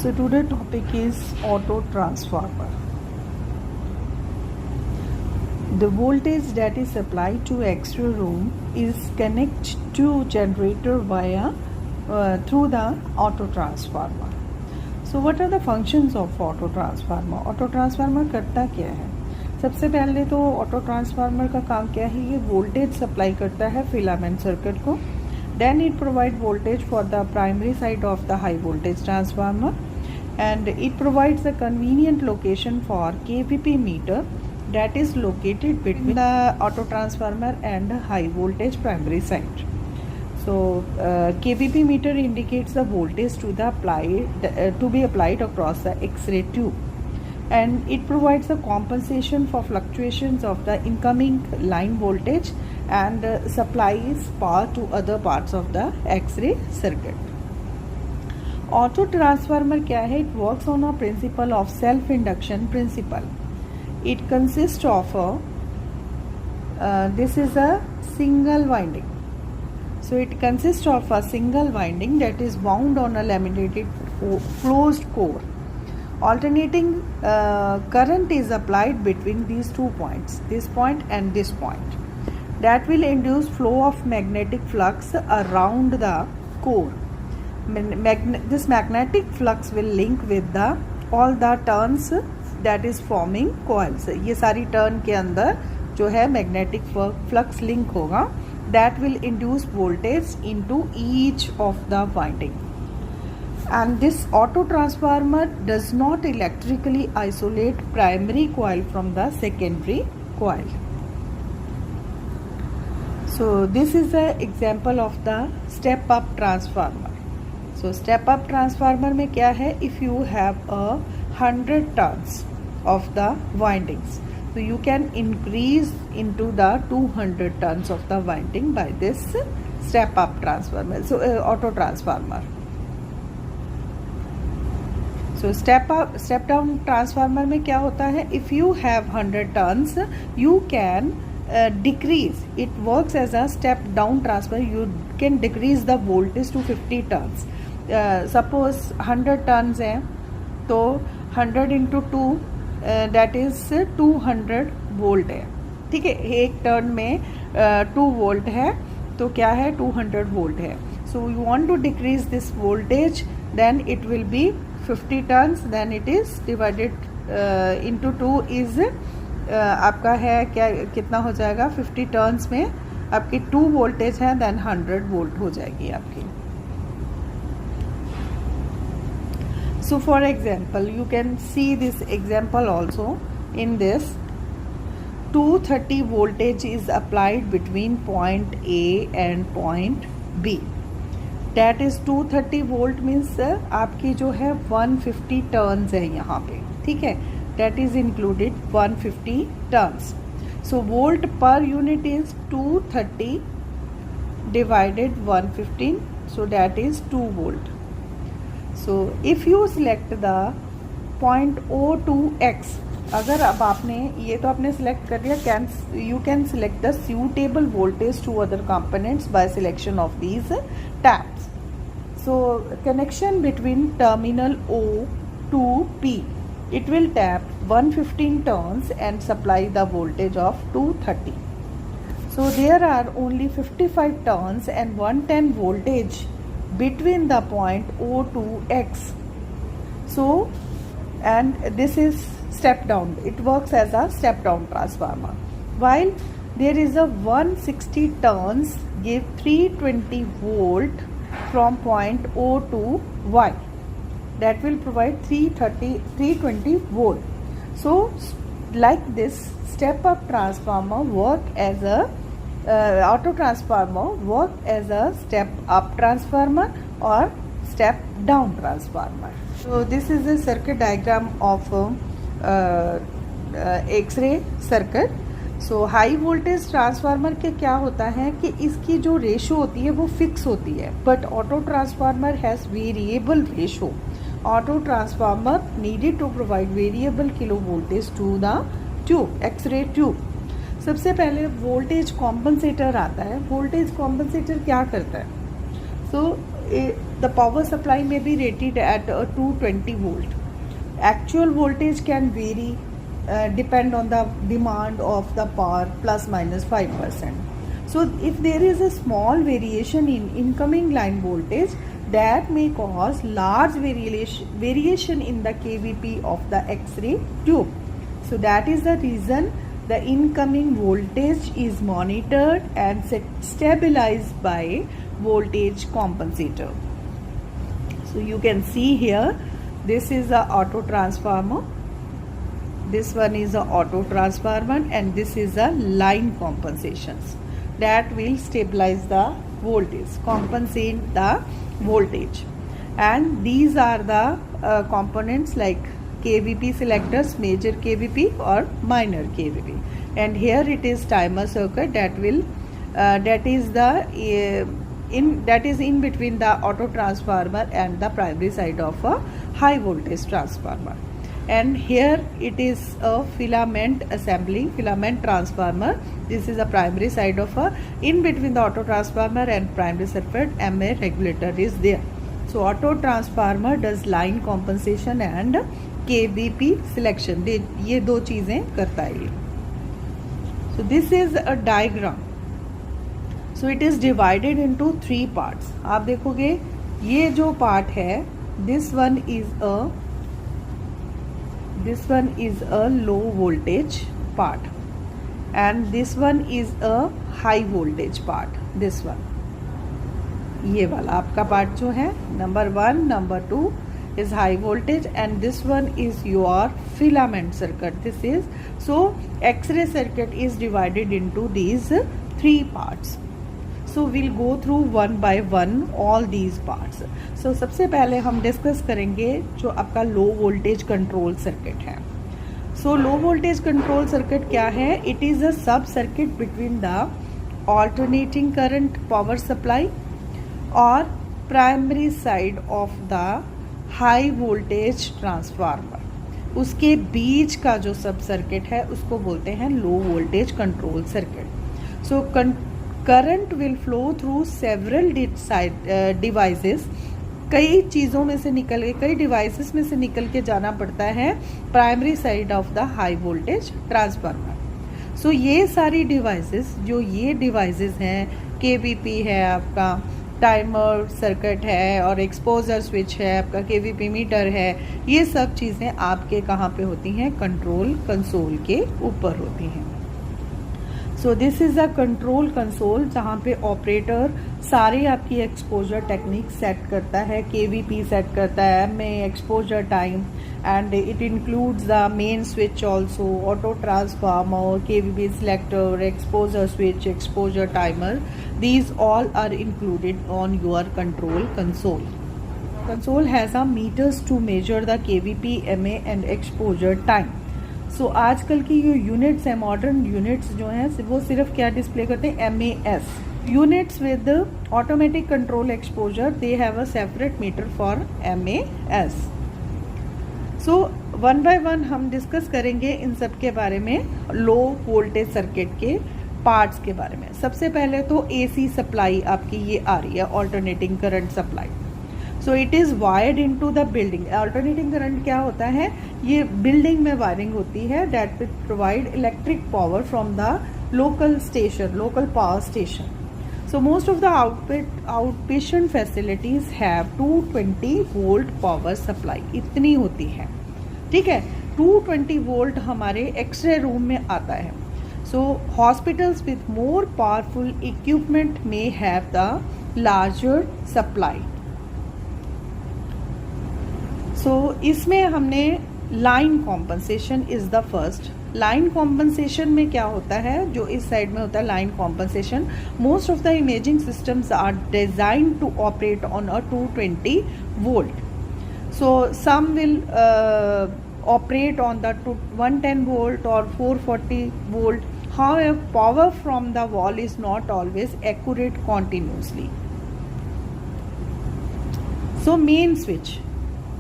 So today topic is auto transformer. The voltage that is supplied to X-ray room is connected to generator via through the auto transformer. So what are the functions of auto transformer? Auto transformer करता क्या है? सबसे पहले तो auto transformer का काम क्या है? ये वोल्टेज सप्लाई करता है फिलामेंट सर्किट को. Then it provide voltage for the primary side of the high voltage transformer, and it provides a convenient location for kVp meter that is located between the auto transformer and high voltage primary side. So kVp meter indicates the voltage to be applied across the X-ray tube, and it provides a compensation for fluctuations of the incoming line voltage and supplies power to other parts of the X-ray circuit. Auto transformer क्या है? It works on a principle of self-induction principle. It consists of this is a single winding. So it consists of a single winding that is wound on a laminated closed core. Alternating current is applied between these 2 points, this point and this point. That will induce flow of magnetic flux around the core. This magnetic flux will link with all the turns that is forming coils. ये सारी turn के अंदर जो है magnetic flux link होगा. That will induce voltage into each of the winding. And this auto transformer does not electrically isolate primary coil from the secondary coil. So this is an example of the step up transformer. So step up transformer में क्या है? If you have 100 turns of the windings, so you can increase into the 200 turns of the winding by this step up transformer. So auto transformer. So step down transformer में क्या होता है? If you have 100 turns, you can decrease. It works as a step down transformer. You can decrease the voltage to 50 turns. Suppose 100 turns है तो 100 into 2 that is 200 volt है. ठीक है, एक टर्न में 2 वोल्ट है तो क्या है? 200 वोल्ट है. So you want to decrease this voltage, then it will be 50 turns, then it is divided into 2 is आपका है क्या, कितना हो जाएगा? 50 टर्न्स में आपकी 2 वोल्टेज है, देन 100 वोल्ट हो जाएगी आपकी. So for example, you can see this example also. In this 230 voltage is applied between point A and point B. That is 230 volt means आपकी जो है 150 turns है यहाँ पे. ठीक है, that is included 150 turns. So volt per unit is 230 divided 115, so that is 2 volt. So if you select the point O2x, अगर अब आपने ये तो आपने select कर दिया, you can select the suitable voltage to other components by selection of these taps. So connection between terminal O to P, it will tap 115 turns and supply the voltage of 230. So there are only 55 turns and 110 voltage between the point O to X. So, and this is step down. It works as a step down transformer. While there is a 160 turns give 320 volt from point O to Y. That will provide 320 volt. So, like this step up transformer work as a auto transformer work as a step up transformer or step down transformer. So this is the circuit diagram of X-ray circuit. So high voltage transformer के क्या होता है कि इसकी जो ratio होती है वो फिक्स होती है, but auto transformer has variable ratio. Auto transformer needed to provide variable kilo voltage to the tube, x ray tube. सबसे पहले वोल्टेज कॉम्पनसेटर आता है. वोल्टेज कॉम्पनसेटर क्या करता है? सो the power supply may be rated at 220 volt. Actual voltage can vary depend on the demand of the power plus minus 5%. So if there is a small variation in incoming line voltage, that may cause large variation in the kVp of the X-ray tube. So that is the reason the incoming voltage is monitored and stabilized by voltage compensator. So you can see here, this is a auto transformer, this one is a auto transformer, and this is a line compensations that will stabilize the voltage, compensate the voltage. And these are the components like kVp selectors, major kVp or minor kVp. And here it is timer circuit that will that is in between the auto transformer and the primary side of a high voltage transformer. And here it is a filament assembly, filament transformer. This is a primary side of a, in between the auto transformer and primary circuit, MA regulator is there. So auto transformer does line compensation and kVp selection. ये दो चीजें करता है ये. So this is a diagram. So it is divided into 3 parts. आप देखोगे ये जो part है, this one is a low voltage part, and this one is a high voltage part. This one, ये वाला आपका part जो है, number 1, number 2 is high voltage, and this one is your filament circuit. This is, so X-ray circuit is divided into these 3 parts. So we'll go through one by one all these parts. So सबसे पहले हम discuss करेंगे जो आपका लो voltage control circuit है. So low voltage control circuit क्या है? It is a sub circuit between the alternating current power supply और primary side of the high voltage transformer. उसके बीच का जो सब सर्किट है उसको बोलते हैं लो voltage control circuit. So current will flow through several devices. कई चीज़ों में से निकल के, कई डिवाइसेस में से निकल के जाना पड़ता है primary side of the high voltage transformer. So ये सारी डिवाइसेस, जो ये डिवाइसेस हैं, केवीपी है आपका, टाइमर सर्किट है और एक्सपोजर स्विच है आपका, केवीपी मीटर है, ये सब चीज़ें आपके कहाँ पे होती हैं? कंट्रोल कंसोल के ऊपर होती हैं. So this is a control console जहाँ पे ऑपरेटर सारे आपकी एक्सपोजर टेक्निक सेट करता है. केवीपी सेट करता है, MA, exposure time, and it includes the main switch also, auto transformer, KVP selector, exposure switch, exposure timer. These all are included on your control console. Console has a meters to measure the kVp, MA and exposure time. So आजकल की जो units हैं, modern units जो हैं, वो सिर्फ क्या display करते हैं? MAS. Units with automatic control exposure, they have a separate meter for MAS. So one by one हम डिस्कस करेंगे इन सब के बारे में, लो वोल्टेज सर्किट के पार्ट्स के बारे में. सबसे पहले तो AC सप्लाई आपकी ये आ रही है, alternating current supply. So it is wired into the building. Alternating current क्या होता है? ये बिल्डिंग में वायरिंग होती है that will provide electric power from the local station, local power station. So most of the outpatient facilities have 220 volt power supply. इतनी होती है, ठीक है. 220 वोल्ट हमारे एक्सरे रूम में आता है. So hospitals with more powerful equipment may have the larger supply. So इसमें हमने line compensation is the first. Line compensation में क्या होता है? जो इस साइड में होता है line compensation, most of the imaging systems are designed to operate on a 220 volt. So some will operate on the 110 volt or 440 volt. However, power from the wall is not always accurate continuously. So main switch,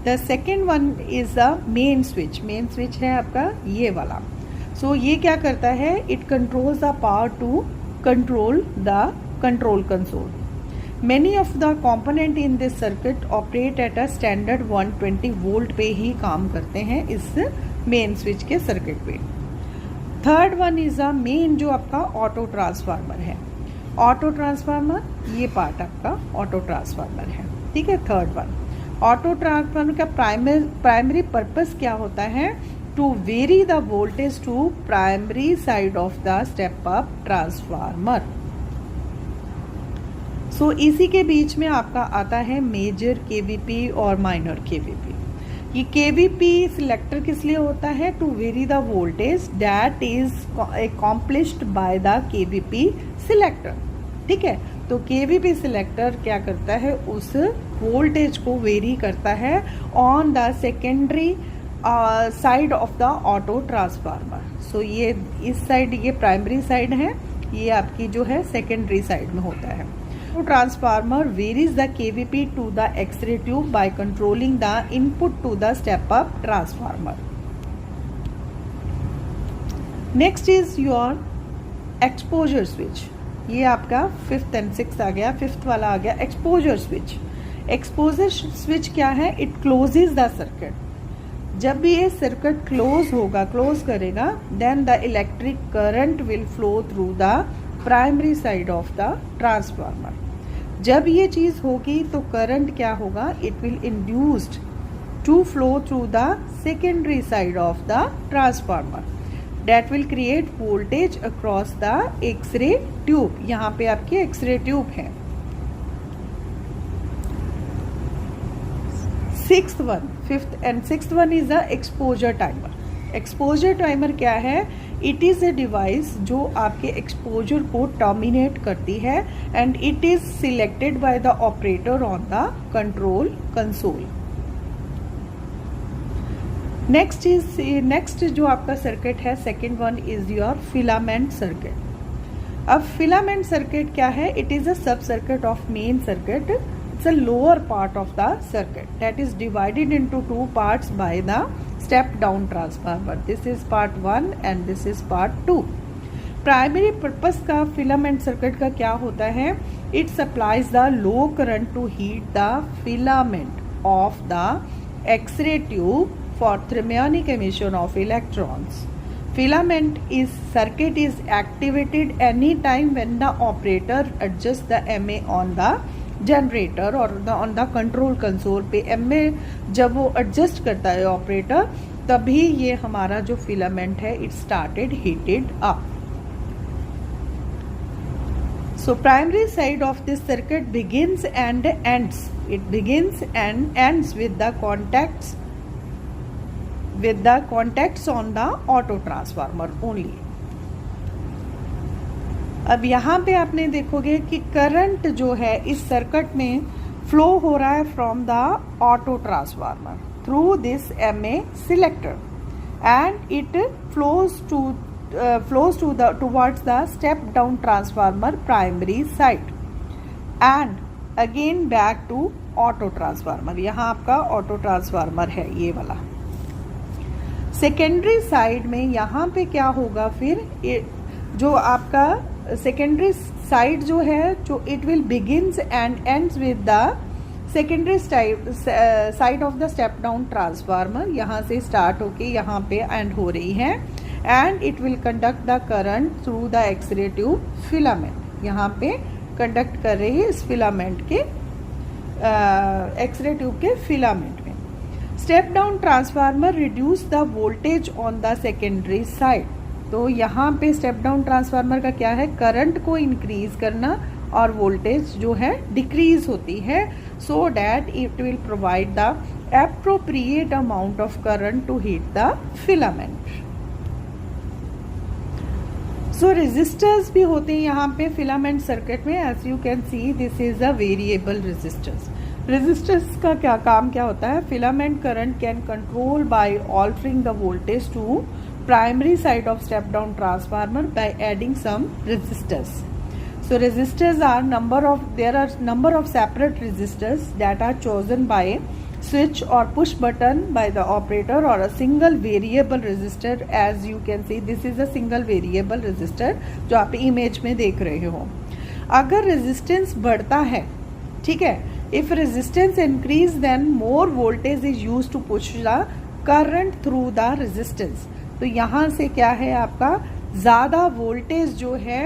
the second one is the main switch. Main switch है आपका ये वाला. So ये क्या करता है? It controls the power to control the control console. Many of the component in this circuit operate at a standard 120 volt पे ही काम करते हैं इस मेन स्विच के सर्किट पे। Third one is a main जो आपका ऑटो ट्रांसफार्मर है। ऑटो ट्रांसफार्मर ये पार्ट आपका ऑटो ट्रांसफार्मर है, ठीक है। थर्ड वन ऑटो ट्रांसफार्मर का प्राइमरी पर्पस क्या होता है? To vary the voltage to primary side of the step up transformer. So इसी के बीच में आपका आता है मेजर केवीपी और माइनर केवीपी। ये केवीपी सिलेक्टर किस लिए होता है? To vary the voltage that is accomplished by the KVP selector, ठीक है। तो केवीपी सिलेक्टर क्या करता है? उस वोल्टेज को वेरी करता है on the secondary side of the auto transformer. So ये इस साइड ये प्राइमरी साइड है, ये आपकी जो है सेकेंडरी साइड में होता है। Transformer varies the kVp to the X-ray tube by controlling the input to the step-up transformer. Next is your exposure switch. ये आपका फिफ्थ एंड सिक्स्थ आ गया। फिफ्थ वाला आ गया एक्सपोजर स्विच। एक्सपोजर स्विच क्या है? It closes the circuit. जब भी ये सर्किट क्लोज करेगा then the electric current will flow through the primary side of the transformer. जब ये चीज होगी तो करंट क्या होगा? It will induced to flow through the secondary side of the transformer that will create voltage across the x ray tube. यहाँ पे आपके एक्सरे ट्यूब है। Fifth and sixth one is the exposure timer. Exposure timer क्या है? It is a device जो आपके exposure को terminate करती है and it is selected by the operator on the control console. Next जो आपका सर्किट है second one is your filament circuit. अब फिलामेंट सर्किट क्या है? It is a sub circuit of main circuit. It's a lower part of the circuit that is divided into two parts by the step down transformer. This is part 1 and this is part 2. Primary purpose का filament circuit का क्या होता है? It supplies the low current to heat the filament of the x ray tube for thermionic emission of electrons. Filament circuit is activated any time when the operator adjusts the MA on the generator और on the control console पे MA जब वो adjust करता है operator, तभी ये हमारा जो फिलामेंट है it started heated up. So primary side of this circuit begins and ends. It begins and ends with the contacts on the auto transformer only. अब यहाँ पे आपने देखोगे कि करंट जो है इस सर्किट में फ्लो हो रहा है from the auto transformer through this MA selector and it flows towards the step down transformer primary side and again back to auto transformer. यहाँ आपका ऑटो ट्रांसफार्मर है ये वाला। सेकेंडरी साइड में यहाँ पे क्या होगा फिर? जो आपका सेकेंडरी साइड जो है जो it will begins and ends with the secondary side of the step down transformer. यहाँ से स्टार्ट होके यहाँ पे एंड हो रही है and it will conduct the current through the x ray tube filament. यहाँ पे कंडक्ट कर रही है इस फिलामेंट के एक्सरे ट्यूब के फिलामेंट में। Step down transformer reduce the voltage on the secondary side. तो यहाँ पे स्टेप डाउन ट्रांसफार्मर का क्या है? करंट को इंक्रीज करना और वोल्टेज जो है डिक्रीज होती है so that it will provide the appropriate amount of current to heat the filament. So resistors भी होते हैं यहाँ पे फिलामेंट सर्किट में। As you can see this is a variable resistance. Resistance का क्या होता है? Filament current can control by altering the voltage to primary side of step down transformer by adding some resistors. So resistors are there are number of separate resistors that are chosen by switch or push button by the operator or a single variable resistor. As you can see this is a single variable resistor जो आप image में देख रहे हो। अगर resistance बढ़ता है ठीक है. If resistance increase then more voltage is use to push the current through the resistance. तो यहाँ से क्या है आपका ज़्यादा वोल्टेज जो है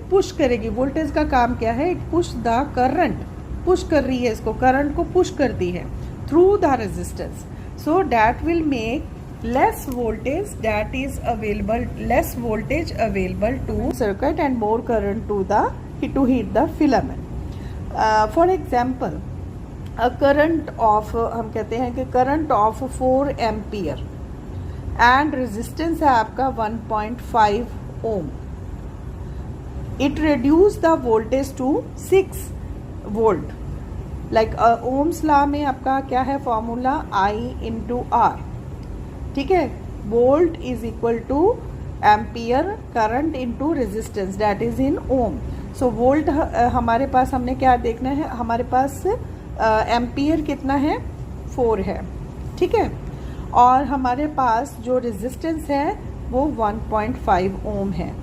पुश करेगी. वोल्टेज का काम क्या है? पुश द करंट, पुश कर रही है इसको, करंट को पुश करती है through the resistance. So that will make less voltage that is available, less voltage available to circuit and more current to heat the filament. For example, a current of हम कहते हैं कि current of 4 ampere and resistance है आपका 1.5 ohm. It reduce the voltage to 6 volt. Like ohms law में आपका क्या है फॉर्मूला? I into R. ठीक है. Volt is equal to ampere current into resistance, that is in ohm. So volt हमारे पास हमने क्या देखना है? हमारे पास एम्पियर कितना है? 4 है. ठीक है. और हमारे पास जो रेजिस्टेंस है वो 1.5 ओम है.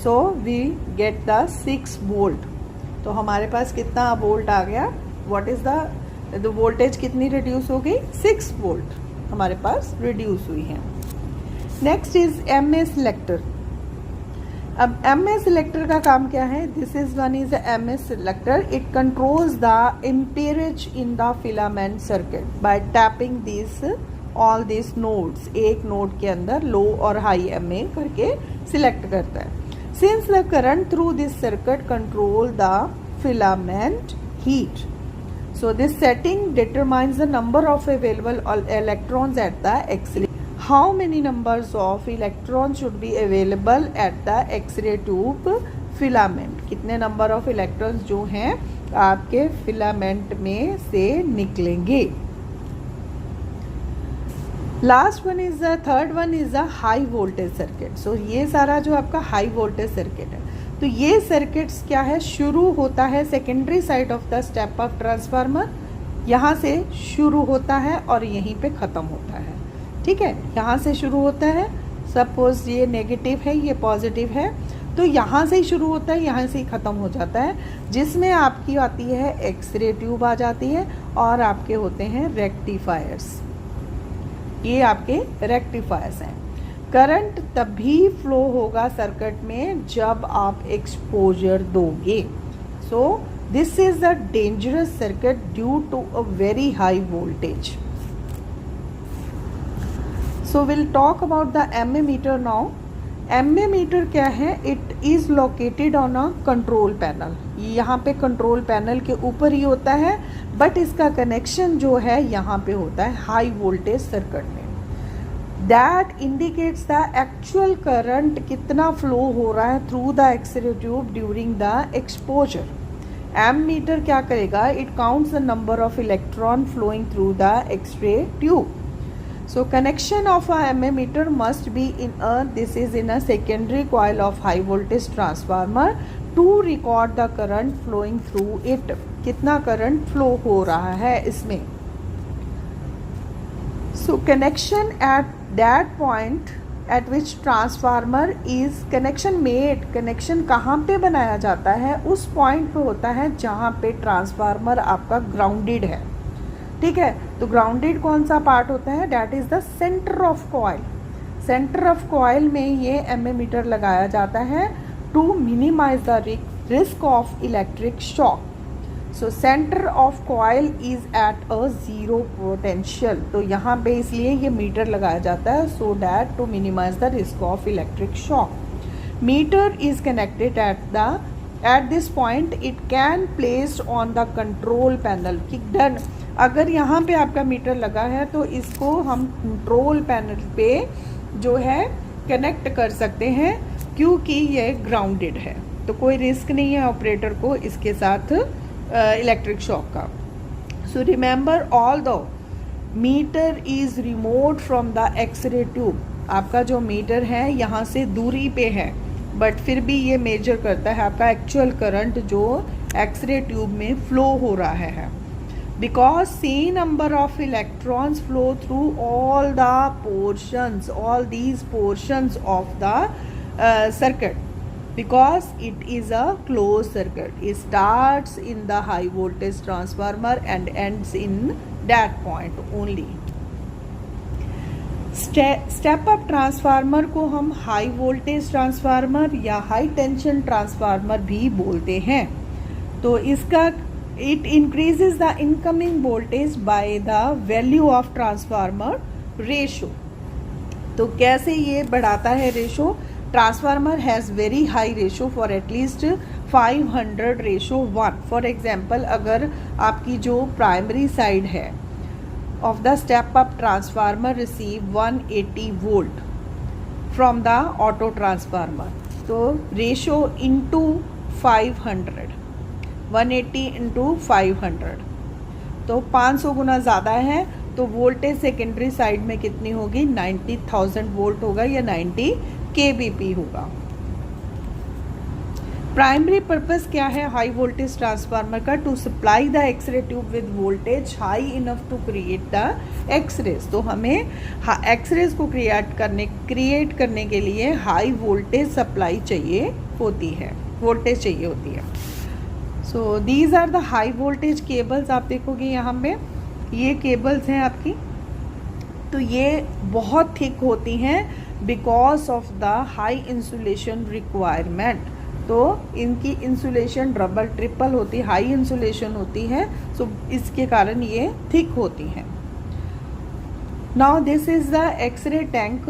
So we get the 6 volt. तो हमारे पास कितना वोल्ट आ गया? व्हाट इज द वोल्टेज कितनी रिड्यूस हो गई? 6 वोल्ट हमारे पास रिड्यूस हुई है. Next is M A selector. अब एम ए सिलेक्टर का काम क्या है? This is one is M A selector. It controls the amperage in the filament circuit by tapping this all this nodes. एक नोड के अंदर लो और हाई एम ए करके सिलेक्ट करता है. Since the current through this circuit control the filament heat. So this setting determines the number of available electrons at the X-ray. How many numbers of electrons should be available at the X-ray tube filament? कितने number of electrons जो हैं आपके filament में से निकलेंगे? Last one is the third one is the high voltage circuit. So ये सारा जो आपका high voltage circuit है. तो ये सर्किट्स क्या है? शुरू होता है secondary side of the step up transformer. यहाँ से शुरू होता है और यहीं पे ख़त्म होता है. ठीक है. यहाँ से शुरू होता है. सपोज ये नेगेटिव है, ये पॉजिटिव है, तो यहाँ से ही शुरू होता है, यहाँ से ही ख़त्म हो जाता है. जिसमें आपकी आती है एक्सरे ट्यूब आ जाती है और आपके होते हैं रेक्टिफायर्स. ये आपके रेक्टिफायर्स हैं. करंट तभी फ्लो होगा सर्किट में जब आप एक्सपोजर दोगे. So this is the dangerous circuit due to a very high voltage. So will talk about the ammeter now. Ammeter क्या है? It is located on a control panel. यहाँ पे कंट्रोल पैनल के ऊपर ही होता है, बट इसका कनेक्शन जो है यहाँ पे होता है हाई वोल्टेज सर्किट में. That indicates the actual current कितना फ्लो हो रहा है through the x ray tube during the exposure. Ammeter क्या करेगा? It counts the number of electron flowing through the x ray tube. So connection of a ammeter must be in this is in a secondary coil of high voltage transformer to record the current flowing through it. कितना current flow हो रहा है इसमें. So connection at that point at which transformer is connection made. Connection कहाँ पे बनाया जाता है? उस पॉइंट पे होता है जहाँ पे ट्रांसफार्मर आपका ग्राउंडेड है. ठीक है. तो ग्राउंडेड कौन सा पार्ट होता है? That is the centre of coil. Centre of coil में ये एमएमीटर लगाया जाता है to minimise the risk of electric shock. So centre of coil is at a zero potential. तो यहाँ पे इसलिए ये मीटर लगाया जाता है so that to minimise the risk of electric shock. Meter is connected at this point. It can placed on the control panel. Done. अगर यहाँ पे आपका मीटर लगा है तो इसको हम कंट्रोल पैनल पे जो है कनेक्ट कर सकते हैं क्योंकि ये ग्राउंडेड है. तो कोई रिस्क नहीं है ऑपरेटर को इसके साथ इलेक्ट्रिक शॉक का. So remember all the meter is remote from the x ray tube. आपका जो मीटर है यहाँ से दूरी पे है, बट फिर भी ये मेजर करता है आपका एक्चुअल करंट जो एक्सरे ट्यूब में फ्लो हो रहा है. Because see number of electrons flow through all the portions, all these portions of the circuit. because it is a closed circuit. It starts in the high voltage transformer and ends in that point only. Step up transformer को हम high voltage transformer या high tension transformer भी बोलते हैं. तो इसका it increases the incoming voltage by the value of transformer ratio. तो कैसे ये बढ़ाता है ratio? Transformer has very high ratio for at least 500:1. For example, अगर आपकी जो प्राइमरी साइड है of the step up transformer receive 180 volt from the auto transformer. तो ratio into 500, 180 into 500, तो 500 गुना ज़्यादा है. तो वोल्टेज सेकेंडरी साइड में कितनी होगी? 90,000 वोल्ट होगा या 90 kVp होगा. प्राइमरी पर्पस क्या है हाई वोल्टेज ट्रांसफार्मर का? To supply the x ray tube with voltage high enough to create the x rays. तो हमें एक्सरेज को क्रिएट करने के लिए हाई वोल्टेज सप्लाई चाहिए होती है, वोल्टेज चाहिए होती है. So these are the high voltage cables. आप देखोगे यहाँ पे ये केबल्स हैं आपकी. तो ये बहुत थिक होती हैं because of the high insulation requirement. तो इनकी इंसुलेशन डबल ट्रिपल होती है, हाई इंसुलेशन होती है. सो इसके कारण ये थिक होती हैं. Now this is the x ray tank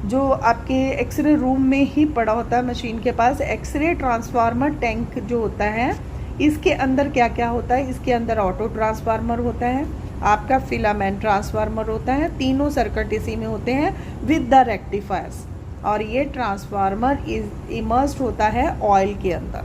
जो आपके एक्सरे रूम में ही पड़ा होता है मशीन के पास. एक्सरे ट्रांसफार्मर टैंक जो होता है इसके अंदर क्या क्या होता है? इसके अंदर ऑटो ट्रांसफार्मर होता है, आपका फिलामेंट ट्रांसफार्मर होता है, तीनों सर्किट इसी में होते हैं विद द रेक्टिफायर्स. और ये ट्रांसफार्मर इमर्स्ड होता है ऑयल के अंदर.